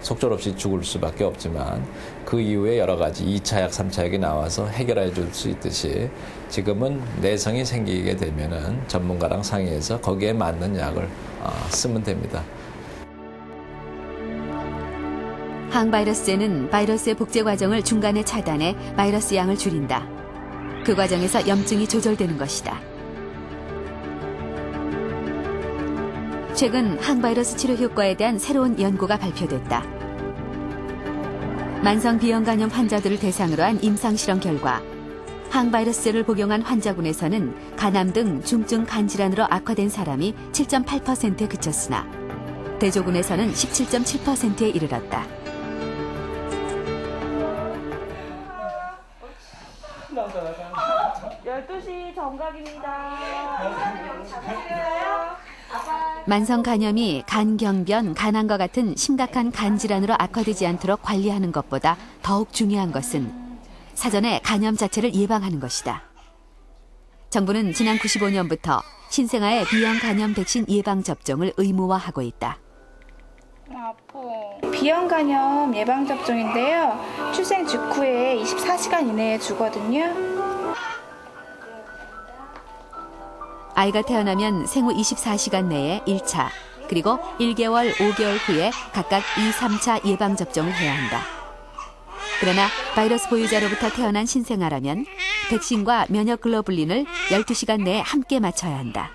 속절없이 죽을 수밖에 없지만 그 이후에 여러 가지 2차약, 3차약이 나와서 해결해 줄 수 있듯이 지금은 내성이 생기게 되면은 전문가랑 상의해서 거기에 맞는 약을 쓰면 됩니다. 항바이러스제는 바이러스의 복제 과정을 중간에 차단해 바이러스 양을 줄인다. 그 과정에서 염증이 조절되는 것이다. 최근 항바이러스 치료 효과에 대한 새로운 연구가 발표됐다. 만성 비형 간염 환자들을 대상으로 한 임상실험 결과 항바이러스제를 복용한 환자군에서는 간암 등 중증 간질환으로 악화된 사람이 7.8%에 그쳤으나 대조군에서는 17.7%에 이르렀다. 만성 간염이 간경변, 간암과 같은 심각한 간질환으로 악화되지 않도록 관리하는 것보다 더욱 중요한 것은 사전에 간염 자체를 예방하는 것이다. 정부는 지난 95년부터 신생아의 B형 간염 백신 예방 접종을 의무화하고 있다. B형 간염 예방 접종인데요. 출생 직후에 24시간 이내에 주거든요. 아이가 태어나면 생후 24시간 내에 1차, 그리고 1개월, 5개월 후에 각각 2, 3차 예방접종을 해야 한다. 그러나 바이러스 보유자로부터 태어난 신생아라면 백신과 면역 글로불린을 12시간 내에 함께 맞춰야 한다.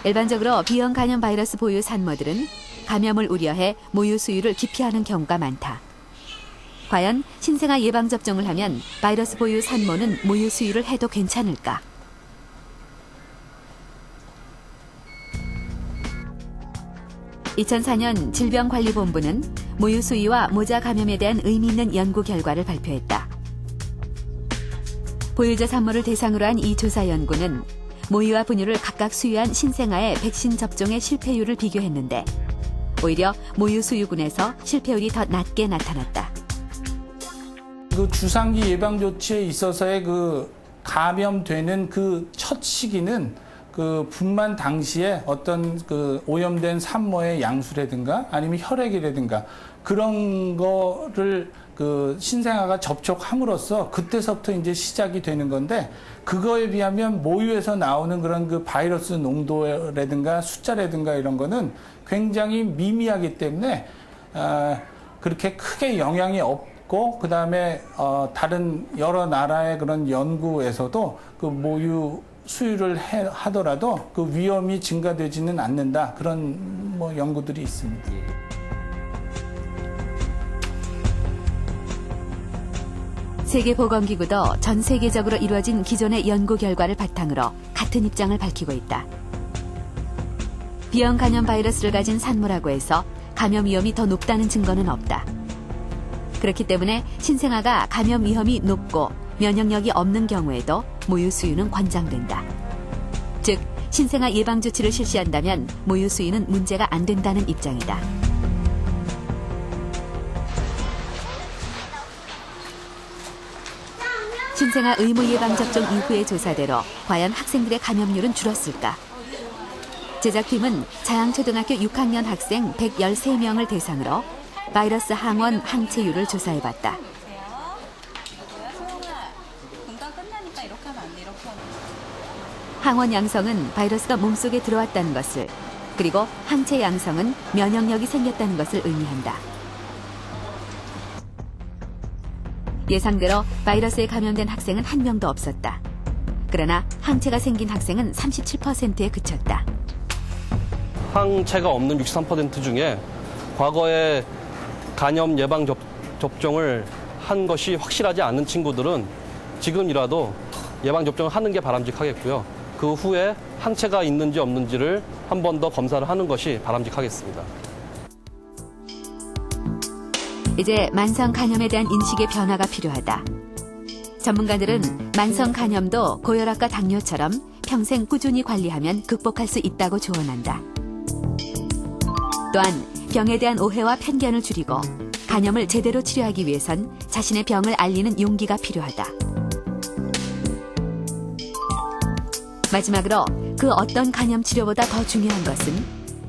일반적으로 B형 간염 바이러스 보유 산모들은 감염을 우려해 모유 수유를 기피하는 경우가 많다. 과연 신생아 예방접종을 하면 바이러스 보유 산모는 모유 수유를 해도 괜찮을까? (2004년) 질병관리본부는 모유 수유와 모자 감염에 대한 의미 있는 연구 결과를 발표했다. 보유자 산모를 대상으로 한 이 조사 연구는 모유와 분유를 각각 수유한 신생아의 백신 접종의 실패율을 비교했는데 오히려 모유 수유군에서 실패율이 더 낮게 나타났다. 그 주상기 예방 조치에 있어서의 그 감염되는 그 첫 시기는 그 분만 당시에 어떤 그 오염된 산모의 양수라든가 아니면 혈액이라든가 그런 거를 그 신생아가 접촉함으로써 그때서부터 이제 시작이 되는 건데 그거에 비하면 모유에서 나오는 그런 그 바이러스 농도라든가 숫자라든가 이런 거는 굉장히 미미하기 때문에 그렇게 크게 영향이 없고 그 다음에 다른 여러 나라의 그런 연구에서도 그 모유 수유를 하더라도 그 위험이 증가되지는 않는다 그런 뭐 연구들이 있습니다. 세계보건기구도 전 세계적으로 이루어진 기존의 연구 결과를 바탕으로 같은 입장을 밝히고 있다. B형 간염 바이러스를 가진 산모라고 해서 감염 위험이 더 높다는 증거는 없다. 그렇기 때문에 신생아가 감염 위험이 높고 면역력이 없는 경우에도 모유 수유는 권장된다. 즉, 신생아 예방 조치를 실시한다면 모유 수유는 문제가 안 된다는 입장이다. 신생아 의무 예방 접종 이후의 조사대로 과연 학생들의 감염률은 줄었을까? 제작팀은 자양초등학교 6학년 학생 113명을 대상으로 바이러스 항원 항체율을 조사해봤다. 항원 양성은 바이러스가 몸속에 들어왔다는 것을, 그리고 항체 양성은 면역력이 생겼다는 것을 의미한다. 예상대로 바이러스에 감염된 학생은 한 명도 없었다. 그러나 항체가 생긴 학생은 37%에 그쳤다. 항체가 없는 63% 중에 과거에 간염 예방 접종을 한 것이 확실하지 않은 친구들은 지금이라도 예방 접종을 하는 게 바람직하겠고요. 그 후에 항체가 있는지 없는지를 한 번 더 검사를 하는 것이 바람직하겠습니다. 이제 만성 간염에 대한 인식의 변화가 필요하다. 전문가들은 만성 간염도 고혈압과 당뇨처럼 평생 꾸준히 관리하면 극복할 수 있다고 조언한다. 또한 병에 대한 오해와 편견을 줄이고 간염을 제대로 치료하기 위해선 자신의 병을 알리는 용기가 필요하다. 마지막으로 그 어떤 간염 치료보다 더 중요한 것은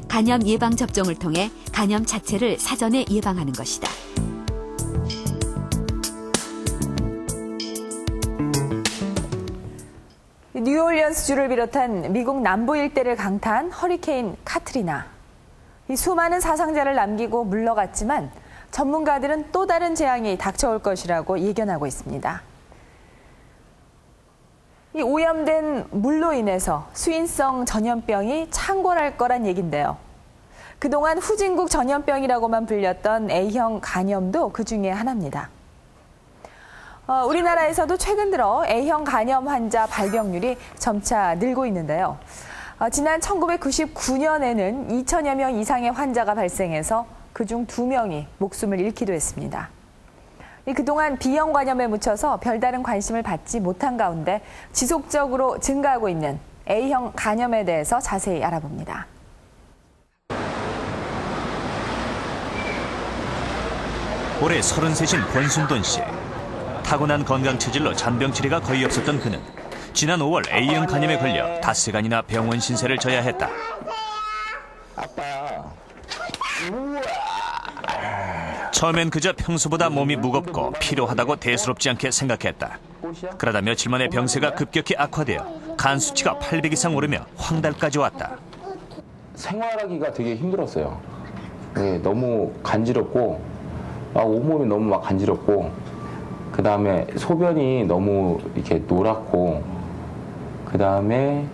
간염 예방 접종을 통해 간염 자체를 사전에 예방하는 것이다. 뉴올리언스주를 비롯한 미국 남부 일대를 강타한 허리케인 카트리나. 이 수많은 사상자를 남기고 물러갔지만 전문가들은 또 다른 재앙이 닥쳐올 것이라고 예견하고 있습니다. 이 오염된 물로 인해서 수인성 전염병이 창궐할 거란 얘긴데요. 그동안 후진국 전염병이라고만 불렸던 A형 간염도 그 중에 하나입니다. 우리나라에서도 최근 들어 A형 간염 환자 발병률이 점차 늘고 있는데요. 지난 1999년에는 2천여 명 이상의 환자가 발생해서 그중 2명이 목숨을 잃기도 했습니다. 그동안 B형 간염에 묻혀서 별다른 관심을 받지 못한 가운데 지속적으로 증가하고 있는 A형 간염에 대해서 자세히 알아봅니다. 올해 33인 권순돈 씨. 타고난 건강 체질로 잔병 치레가 거의 없었던 그는 지난 5월 A형 간염에 걸려 닷새간이나 병원 신세를 져야 했다. 처음엔 그저 평소보다 몸이 무겁고 피로하다고 대수롭지 않게 생각했다. 그러다 며칠 만에 병세가 급격히 악화되어 간 수치가 800 이상 오르며 황달까지 왔다. 생활하기가 되게 힘들었어요. 네, 너무 간지럽고 온몸이 너무 막 간지럽고 그 다음에 소변이 너무 이렇게 노랗고 그 다음에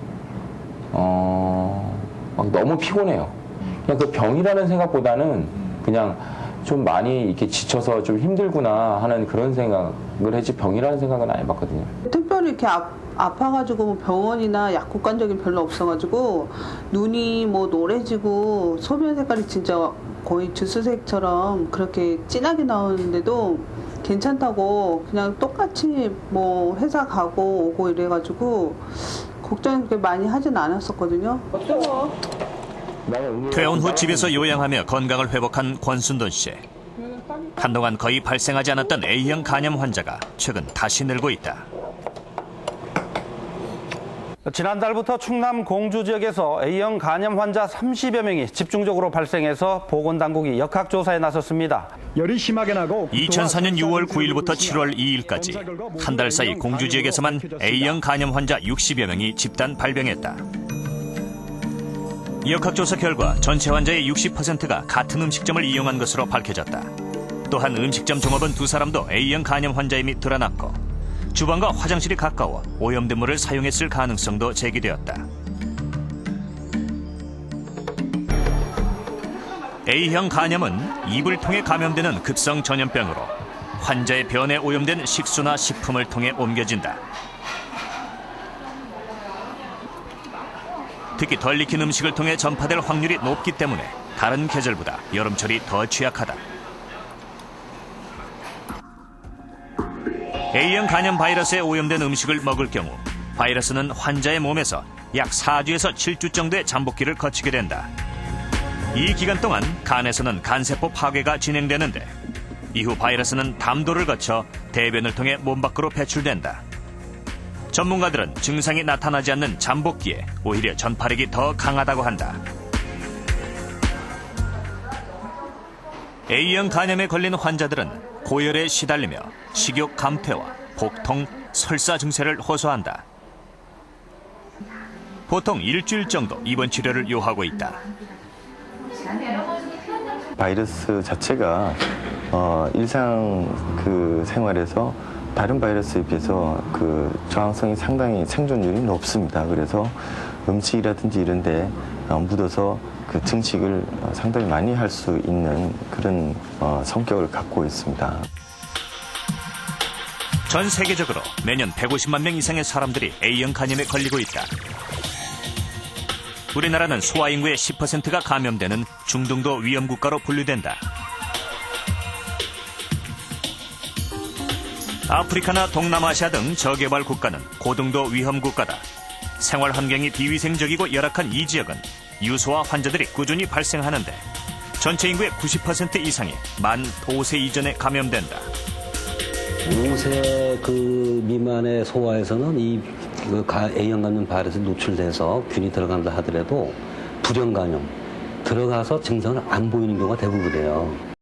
막 너무 피곤해요. 그냥 그 병이라는 생각보다는 그냥 좀 많이 이렇게 지쳐서 좀 힘들구나 하는 그런 생각을 했지 병이라는 생각은 안 해봤거든요. 특별히 이렇게 아파가지고 뭐 병원이나 약국 간 적이 별로 없어가지고 눈이 뭐 노래지고 소변 색깔이 진짜 거의 주스색처럼 그렇게 진하게 나오는데도 괜찮다고 그냥 똑같이 뭐 회사 가고 오고 이래가지고 걱정 그렇게 많이 하진 않았었거든요. 퇴원 후 집에서 요양하며 건강을 회복한 권순돈 씨. 한동안 거의 발생하지 않았던 A형 간염 환자가 최근 다시 늘고 있다. 지난달부터 충남 공주 지역에서 A형 간염 환자 30여 명이 집중적으로 발생해서 보건당국이 역학조사에 나섰습니다. 열이 심하게 나고 2004년 6월 9일부터 7월 2일까지 한 달 사이 공주 지역에서만 A형 간염 환자 60여 명이 집단 발병했다. 역학조사 결과 전체 환자의 60%가 같은 음식점을 이용한 것으로 밝혀졌다. 또한 음식점 종업원 2사람도 A형 간염 환자임이 드러났고 주방과 화장실이 가까워 오염된 물을 사용했을 가능성도 제기되었다. A형 간염은 입을 통해 감염되는 급성 전염병으로 환자의 변에 오염된 식수나 식품을 통해 옮겨진다. 특히 덜 익힌 음식을 통해 전파될 확률이 높기 때문에 다른 계절보다 여름철이 더 취약하다. A형 간염 바이러스에 오염된 음식을 먹을 경우 바이러스는 환자의 몸에서 약 4주에서 7주 정도의 잠복기를 거치게 된다. 이 기간 동안 간에서는 간세포 파괴가 진행되는데 이후 바이러스는 담도를 거쳐 대변을 통해 몸 밖으로 배출된다. 전문가들은 증상이 나타나지 않는 잠복기에 오히려 전파력이 더 강하다고 한다. A형 간염에 걸린 환자들은 고열에 시달리며 식욕 감퇴와 복통, 설사 증세를 호소한다. 보통 일주일 정도 입원 치료를 요하고 있다. 바이러스 자체가 일상 생활에서 다른 바이러스에 비해서 저항성이 상당히 생존율이 높습니다. 그래서 음식이라든지 이런 데 묻어서 증식을 상당히 많이 할 수 있는 그런 성격을 갖고 있습니다. 전 세계적으로 매년 150만 명 이상의 사람들이 A형 간염에 걸리고 있다. 우리나라는 소아 인구의 10%가 감염되는 중등도 위험 국가로 분류된다. 아프리카나 동남아시아 등 저개발 국가는 고등도 위험 국가다. 생활 환경이 비위생적이고 열악한 이 지역은 유소아 환자들이 꾸준히 발생하는데 전체 인구의 90% 이상이 만 5세 이전에 감염된다. 5세 미만의 소아에서는 이 그 A형 감염 바이러스에 노출돼서 균이 들어간다 하더라도 불형 감염 들어가서 증상을 안 보이는 경우가 대부분이에요.